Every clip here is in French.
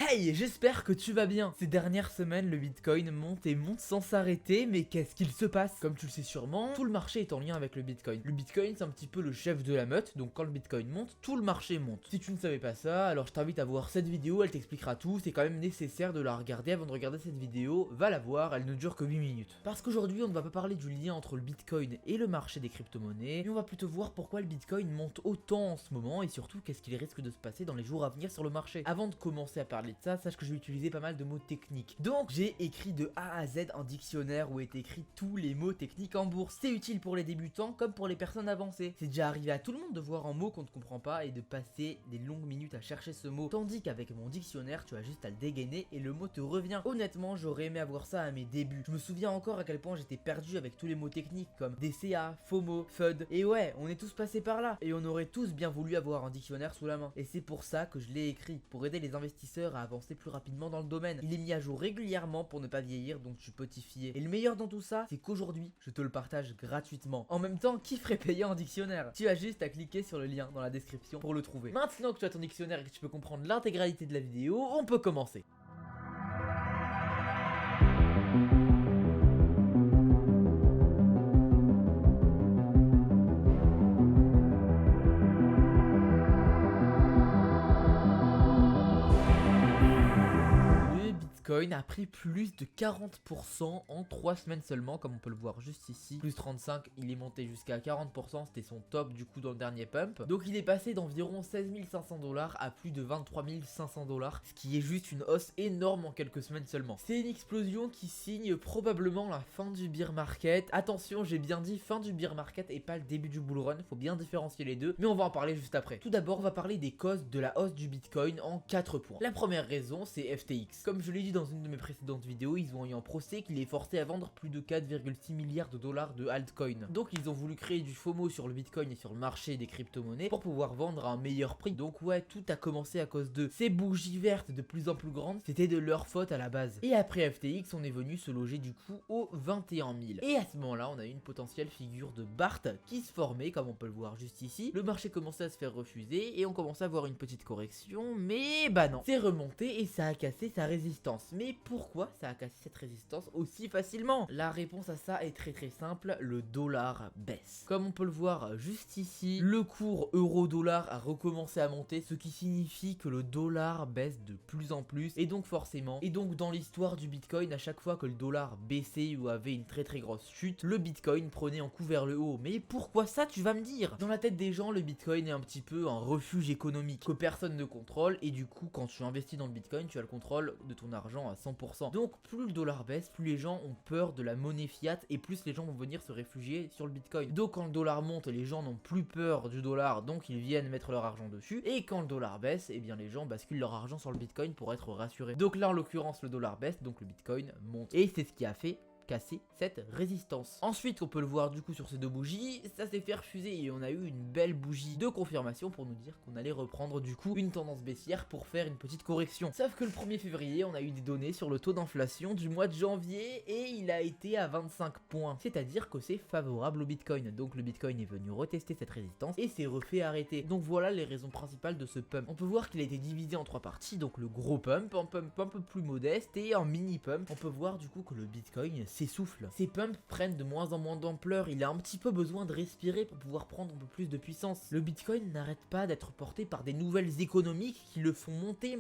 Hey, j'espère que tu vas bien. Ces dernières semaines, le Bitcoin monte et monte sans s'arrêter, mais qu'est-ce qu'il se passe? Comme tu le sais sûrement, tout le marché est en lien avec le Bitcoin. Le Bitcoin, c'est un petit peu le chef de la meute, donc quand le Bitcoin monte, tout le marché monte. Si tu ne savais pas ça, alors je t'invite à voir cette vidéo, elle t'expliquera tout, c'est quand même nécessaire de la regarder avant de regarder cette vidéo, va la voir, elle ne dure que 8 minutes. Parce qu'aujourd'hui, on ne va pas parler du lien entre le Bitcoin et le marché des crypto-monnaies, mais on va plutôt voir pourquoi le Bitcoin monte autant en ce moment, et surtout qu'est-ce qu'il risque de se passer dans les jours à venir sur le marché. Avant de commencer à parler de ça, sache que je vais utiliser pas mal de mots techniques. Donc j'ai écrit de A à Z un dictionnaire où est écrit tous les mots techniques en bourse. C'est utile pour les débutants comme pour les personnes avancées. C'est déjà arrivé à tout le monde de voir un mot qu'on ne comprend pas et de passer des longues minutes à chercher ce mot. Tandis qu'avec mon dictionnaire, tu as juste à le dégainer et le mot te revient. Honnêtement, j'aurais aimé avoir ça à mes débuts. Je me souviens encore à quel point j'étais perdu avec tous les mots techniques comme DCA, FOMO, FUD. Et ouais, on est tous passés par là. Et on aurait tous bien voulu avoir un dictionnaire sous la main. Et c'est pour ça que je l'ai écrit, pour aider les investisseurs à avancer plus rapidement dans le domaine. Il est mis à jour régulièrement pour ne pas vieillir, donc tu peux t'y fier. Et le meilleur dans tout ça, c'est qu'aujourd'hui, je te le partage gratuitement. En même temps, qui ferait payer un dictionnaire? Tu as juste à cliquer sur le lien dans la description pour le trouver. Maintenant que tu as ton dictionnaire et que tu peux comprendre l'intégralité de la vidéo, on peut commencer. Bitcoin a pris plus de 40% en 3 semaines seulement, comme on peut le voir juste ici. Plus 35, il est monté jusqu'à 40%, c'était son top du coup dans le dernier pump. Donc il est passé d'environ 16 500 $ à plus de 23 500 $, ce qui est juste une hausse énorme en quelques semaines seulement. C'est une explosion qui signe probablement la fin du bear market. Attention, j'ai bien dit fin du bear market et pas le début du bull run, faut bien différencier les deux, mais on va en parler juste après. Tout d'abord, on va parler des causes de la hausse du Bitcoin en 4 points. La première raison, c'est FTX. Comme je l'ai dit dans une de mes précédentes vidéos, ils ont eu un procès qui les forçait à vendre plus de 4,6 milliards de dollars de altcoin. Donc ils ont voulu créer du FOMO sur le Bitcoin et sur le marché des crypto-monnaies pour pouvoir vendre à un meilleur prix. Donc ouais, tout a commencé à cause d'eux. Ces bougies vertes de plus en plus grandes, c'était de leur faute à la base. Et après FTX, on est venu se loger du coup aux 21 000. Et à ce moment-là, on a eu une potentielle figure de Bart qui se formait, comme on peut le voir juste ici. Le marché commençait à se faire refuser et on commençait à voir une petite correction, mais bah non. C'est remonté et ça a cassé sa résistance. Mais pourquoi ça a cassé cette résistance aussi facilement? La réponse à ça est très simple, le dollar baisse. Comme on peut le voir juste ici, le cours euro-dollar a recommencé à monter, ce qui signifie que le dollar baisse de plus en plus, et donc forcément, dans l'histoire du Bitcoin, à chaque fois que le dollar baissait ou avait une très grosse chute, le Bitcoin prenait un coup vers le haut. Mais pourquoi ça, tu vas me dire? Dans la tête des gens, le Bitcoin est un petit peu un refuge économique que personne ne contrôle, et du coup, quand tu investis dans le Bitcoin, tu as le contrôle de ton argent à 100%. Donc plus le dollar baisse, plus les gens ont peur de la monnaie fiat et plus les gens vont venir se réfugier sur le Bitcoin. Donc quand le dollar monte, les gens n'ont plus peur du dollar, donc ils viennent mettre leur argent dessus. Et quand le dollar baisse, eh bien les gens basculent leur argent sur le Bitcoin pour être rassurés. Donc là en l'occurrence le dollar baisse, donc le Bitcoin monte. Et c'est ce qui a fait casser cette résistance. Ensuite, on peut le voir du coup sur ces deux bougies, ça s'est fait refuser et on a eu une belle bougie de confirmation pour nous dire qu'on allait reprendre du coup une tendance baissière pour faire une petite correction. Sauf que le 1er février, on a eu des données sur le taux d'inflation du mois de janvier et il a été à 25 points. C'est-à-dire que c'est favorable au Bitcoin. Donc le Bitcoin est venu retester cette résistance et s'est refait arrêter. Donc voilà les raisons principales de ce pump. On peut voir qu'il a été divisé en 3 parties, donc le gros pump, un pump un peu plus modeste et un mini pump. On peut voir du coup que le Bitcoin s'essouffle. Ces pumps prennent de moins en moins d'ampleur, il a un petit peu besoin de respirer pour pouvoir prendre un peu plus de puissance. Le Bitcoin n'arrête pas d'être porté par des nouvelles économiques qui le font monter,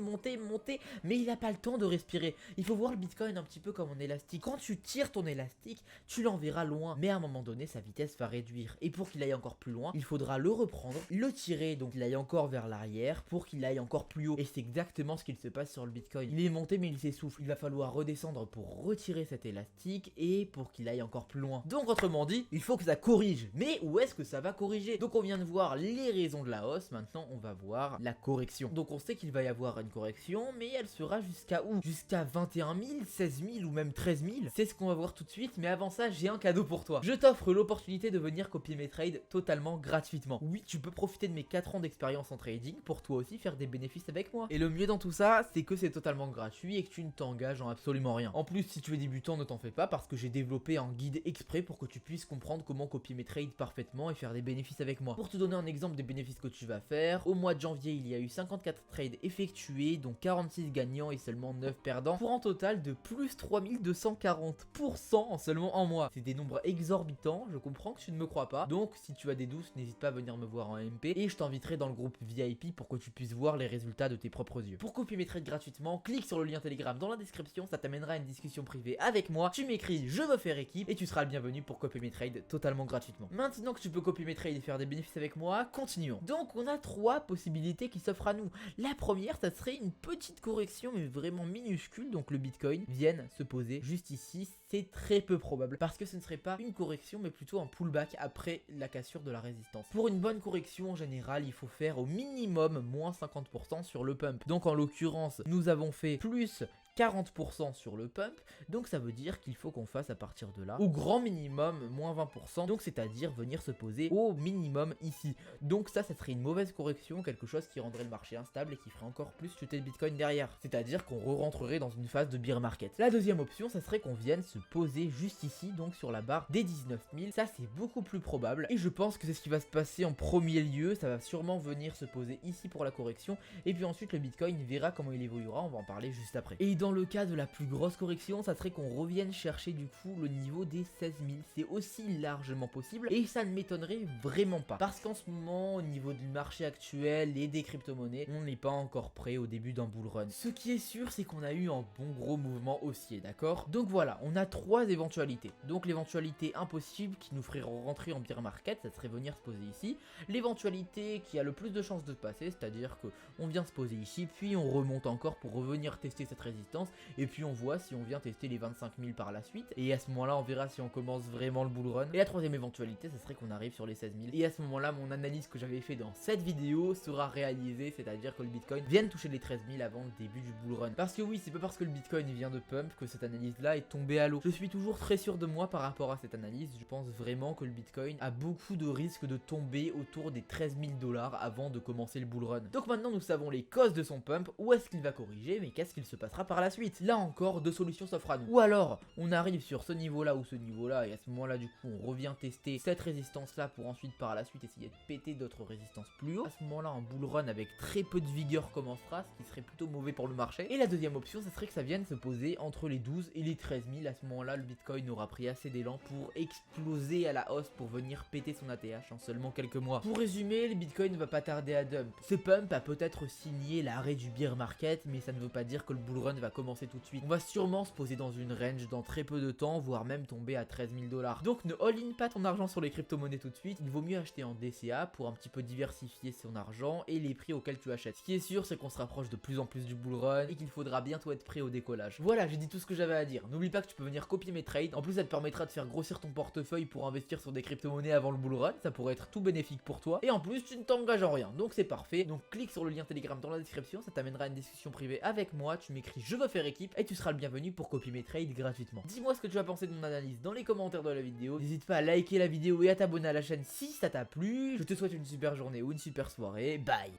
mais il n'a pas le temps de respirer. Il faut voir le Bitcoin un petit peu comme un élastique. Quand tu tires ton élastique, tu l'enverras loin, mais à un moment donné, sa vitesse va réduire. Et pour qu'il aille encore plus loin, il faudra le reprendre, le tirer, donc il aille encore vers l'arrière, pour qu'il aille encore plus haut. Et c'est exactement ce qu'il se passe sur le Bitcoin. Il est monté, mais il s'essouffle. Il va falloir redescendre pour retirer cet élastique et pour qu'il aille encore plus loin. Donc autrement dit, il faut que ça corrige. Mais où est-ce que ça va corriger? Donc on vient de voir les raisons de la hausse, maintenant on va voir la correction. Donc on sait qu'il va y avoir une correction, mais elle sera jusqu'à où? Jusqu'à 21 000, 16 000 ou même 13 000. C'est ce qu'on va voir tout de suite, mais avant ça, j'ai un cadeau pour toi. Je t'offre l'opportunité de venir copier mes trades totalement gratuitement. Oui, tu peux profiter de mes 4 ans d'expérience en trading pour toi aussi faire des bénéfices avec moi. Et le mieux dans tout ça, c'est que c'est totalement gratuit et que tu ne t'engages en absolument rien. En plus, si tu es débutant, ne t'en fais pas, parce que j'ai développé un guide exprès pour que tu puisses comprendre comment copier mes trades parfaitement et faire des bénéfices avec moi. Pour te donner un exemple des bénéfices que tu vas faire, au mois de janvier il y a eu 54 trades effectués, dont 46 gagnants et seulement 9 perdants, pour un total de plus 3240% en seulement un mois. C'est des nombres exorbitants, je comprends que tu ne me crois pas, donc si tu as des doutes n'hésite pas à venir me voir en MP et je t'inviterai dans le groupe VIP pour que tu puisses voir les résultats de tes propres yeux. Pour copier mes trades gratuitement, clique sur le lien Telegram dans la description, ça t'amènera à une discussion privée avec moi, tu m'écris je veux faire équipe et tu seras le bienvenu pour copier mes trades totalement gratuitement. Maintenant que tu peux copier mes trades et faire des bénéfices avec moi, continuons. Donc on a 3 possibilités qui s'offrent à nous. La première, ça serait une petite correction mais vraiment minuscule, donc le Bitcoin vienne se poser juste ici. C'est très peu probable parce que ce ne serait pas une correction mais plutôt un pullback après la cassure de la résistance. Pour une bonne correction en général il faut faire au minimum moins 50% sur le pump. Donc en l'occurrence nous avons fait plus 40% sur le pump, donc ça veut dire qu'il faut qu'on fasse à partir de là au grand minimum moins 20%, donc c'est à dire venir se poser au minimum ici. Donc ça serait une mauvaise correction, quelque chose qui rendrait le marché instable et qui ferait encore plus chuter le Bitcoin derrière, c'est à dire qu'on re-rentrerait dans une phase de bear market. La deuxième option ça serait qu'on vienne se poser juste ici, donc sur la barre des 19 000, ça c'est beaucoup plus probable et je pense que c'est ce qui va se passer en premier lieu. Ça va sûrement venir se poser ici pour la correction et puis ensuite le Bitcoin verra comment il évoluera, on va en parler juste après. Et dans le cas de la plus grosse correction, ça serait qu'on revienne chercher du coup le niveau des 16 000. C'est aussi largement possible et ça ne m'étonnerait vraiment pas. Parce qu'en ce moment, au niveau du marché actuel et des crypto-monnaies, on n'est pas encore prêt au début d'un bull run. Ce qui est sûr, c'est qu'on a eu un bon gros mouvement haussier, d'accord? Donc voilà, on a 3 éventualités. Donc l'éventualité impossible qui nous ferait rentrer en bear market, ça serait venir se poser ici. L'éventualité qui a le plus de chances de se passer, c'est-à-dire que on vient se poser ici, puis on remonte encore pour revenir tester cette résistance. Et puis on voit si on vient tester les 25 000 par la suite. Et à ce moment-là, on verra si on commence vraiment le bull run. Et la troisième éventualité, ce serait qu'on arrive sur les 16 000. Et à ce moment-là, mon analyse que j'avais fait dans cette vidéo sera réalisée. C'est-à-dire que le Bitcoin vienne toucher les 13 000 avant le début du bull run. Parce que oui, c'est pas parce que le Bitcoin vient de pump que cette analyse-là est tombée à l'eau. Je suis toujours très sûr de moi par rapport à cette analyse. Je pense vraiment que le Bitcoin a beaucoup de risques de tomber autour des 13 000 $ avant de commencer le bull run. Donc maintenant, nous savons les causes de son pump. Où est-ce qu'il va corriger, mais qu'est-ce qu'il se passera par la suite? Là encore, 2 solutions s'offrent à nous. Ou alors, on arrive sur ce niveau-là ou ce niveau-là, et à ce moment-là, du coup, on revient tester cette résistance-là pour ensuite, par la suite, essayer de péter d'autres résistances plus haut. À ce moment-là, un bull run avec très peu de vigueur commencera, ce qui serait plutôt mauvais pour le marché. Et la deuxième option, ce serait que ça vienne se poser entre les 12 et les 13 000. À ce moment-là, le Bitcoin aura pris assez d'élan pour exploser à la hausse, pour venir péter son ATH en seulement quelques mois. Pour résumer, le Bitcoin ne va pas tarder à dump. Ce pump a peut-être signé l'arrêt du bear market, mais ça ne veut pas dire que le bull run va commencer tout de suite. On va sûrement se poser dans une range dans très peu de temps, voire même tomber à 13 000 $. Donc ne all-in pas ton argent sur les crypto-monnaies tout de suite, il vaut mieux acheter en DCA pour un petit peu diversifier son argent et les prix auxquels tu achètes. Ce qui est sûr, c'est qu'on se rapproche de plus en plus du bull run et qu'il faudra bientôt être prêt au décollage. Voilà, j'ai dit tout ce que j'avais à dire. N'oublie pas que tu peux venir copier mes trades, en plus ça te permettra de faire grossir ton portefeuille pour investir sur des crypto-monnaies avant le bull run, ça pourrait être tout bénéfique pour toi, et en plus tu ne t'engages en rien, donc c'est parfait. Donc clique sur le lien Telegram dans la description, ça t'amènera à une discussion privée avec moi, tu m'écris je veux faire équipe et tu seras le bienvenu pour copier mes trades gratuitement. Dis-moi ce que tu as pensé de mon analyse dans les commentaires de la vidéo, n'hésite pas à liker la vidéo et à t'abonner à la chaîne si ça t'a plu. Je te souhaite une super journée ou une super soirée, bye.